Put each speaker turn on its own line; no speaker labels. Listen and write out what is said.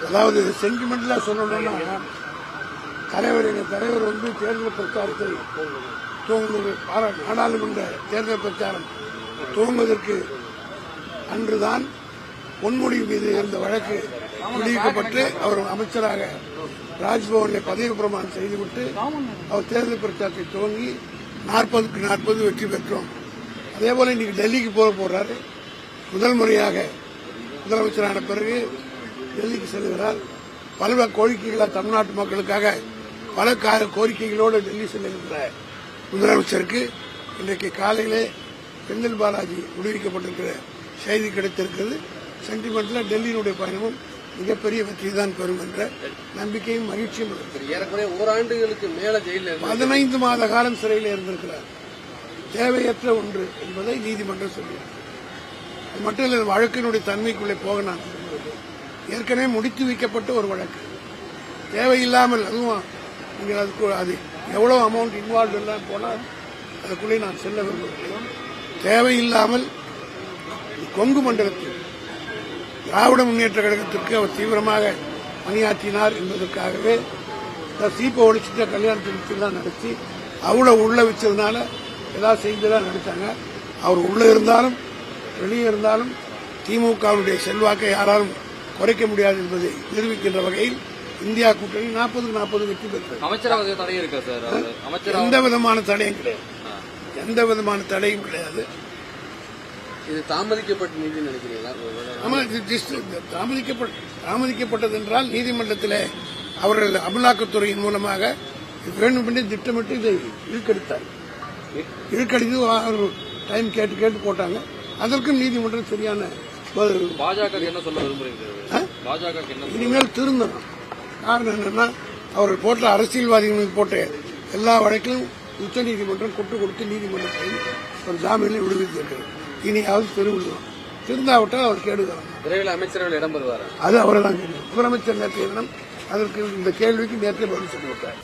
அதாவது சென்டிமெண்டலா சொல்லணும்னா தலைவர் தேர்தல் பிரச்சாரத்தை துவங்குவது நாடாளுமன்ற தேர்தல் பிரச்சாரம் துவங்குவதற்கு அன்றுதான் பொன்முடி மீது இருந்த வழக்கு விடுவிக்கப்பட்டு அவர் அமைச்சராக ராஜ்பவனில் பதவி பிரமாணம் செய்துவிட்டு அவர் தேர்தல் பிரச்சாரத்தை துவங்கி 40க்கு 40 வெற்றி பெற்றோம். அதேபோல இன்னைக்கு டெல்லிக்கு போறாரு. முதல் முறையாக முதலமைச்சரான பிறகு டெல்லிக்கு செல்கிறார். பல கோரிக்கைகளை தமிழ்நாட்டு மக்களுக்காக பல கோரிக்கைகளோடு டெல்லி செல்லுகின்ற முதலமைச்சருக்கு இன்றைக்கு காலையிலே செந்தில் பாலாஜி விடுவிக்கப்பட்டிருக்கிற செய்தி கிடைத்திருக்கிறது. சென்டிமெண்ட்ல டெல்லியினுடைய பயணமும் மிகப்பெரிய வெற்றி தான் பெறும் என்ற நம்பிக்கையும் மகிழ்ச்சியும்
ஏறக்குறைய ஓராண்டுகளுக்கு மேல ஜெயிலில்
15 மாத காலம் சிறையில் இருந்திருக்கிறார். தேவையற்ற ஒன்று என்பதை நீதிமன்றம் சொல்லியிருக்கிறது. அது மட்டும் இல்லை, வழக்கினுடைய தன்மைக்குள்ளே போக நான் ஏற்கனவே முடித்து வைக்கப்பட்ட ஒரு வழக்கு தேவையில்லாமல் அதுவும் நீங்கள் அது எவ்வளவு அமௌண்ட் இன்வால்வ் எல்லாம் போனால் அதுக்குள்ளே நான் செல்ல விரும்புகிறேன். தேவையில்லாமல் கொங்கு மண்டலத்தில் திராவிட முன்னேற்ற கழகத்திற்கு அவர் தீவிரமாக பணியாற்றினார் என்பதற்காகவே சீப்பை ஒழிச்சிட்ட கல்யாணத்திலாம் நடத்தி அவ்வளவு உள்ள வச்சதுனால ஏதாவது செய்திதான் நடத்தாங்க. அவர் உள்ள இருந்தாலும் வெளியே இருந்தாலும் திமுகவுடைய செல்வாக்கை யாராலும் குறைக்க முடியாது என்பதை நிரூபிக்கின்ற வகையில் இந்தியா கூட்டணி 40க்கு 40 வெற்றி பெற்றது. எந்த விதமான தடையும் கிடையாது. எந்த விதமான தடையும் கிடையாது.
இது தாமதிக்கப்பட்ட நீதி நினைக்கிறீங்களா?
தாமதிக்கப்பட்டது என்றால் நீதிமன்றத்தில் அவர்கள் அமலாக்கத்துறையின் மூலமாக வேண்டுமென்றே திட்டமிட்டு இதை இழுக்கடித்து டைம் கேட்டு போட்டாங்க. அதற்கும் நீதிமன்றம் சரியான
பாஜக என்ன சொல்ல விரும்புறீங்க?
இனிமேல் திருந்தணும். காரணம் என்னன்னா அவர்கள் போட்ட அரசியல்வாதிகளுக்கு போட்ட எல்லா வழக்கிலும் உச்சநீதிமன்றம் கொடுத்து நீதிமன்றத்தை ஒரு ஜாமீனில் விடுவித்திருக்கிறது. இனியாவது திருந்தாவிட்டால் அவர் கேடுகிறார்.
விரைவில் அமைச்சரவையில் இடம்பெறுவார்.
அது அவரை தான் கேட்கணும். முதலமைச்சர் நேற்றைய தினம் அதற்கு இந்த கேள்விக்கு நேற்றே பதில் சொல்லிவிட்டார்.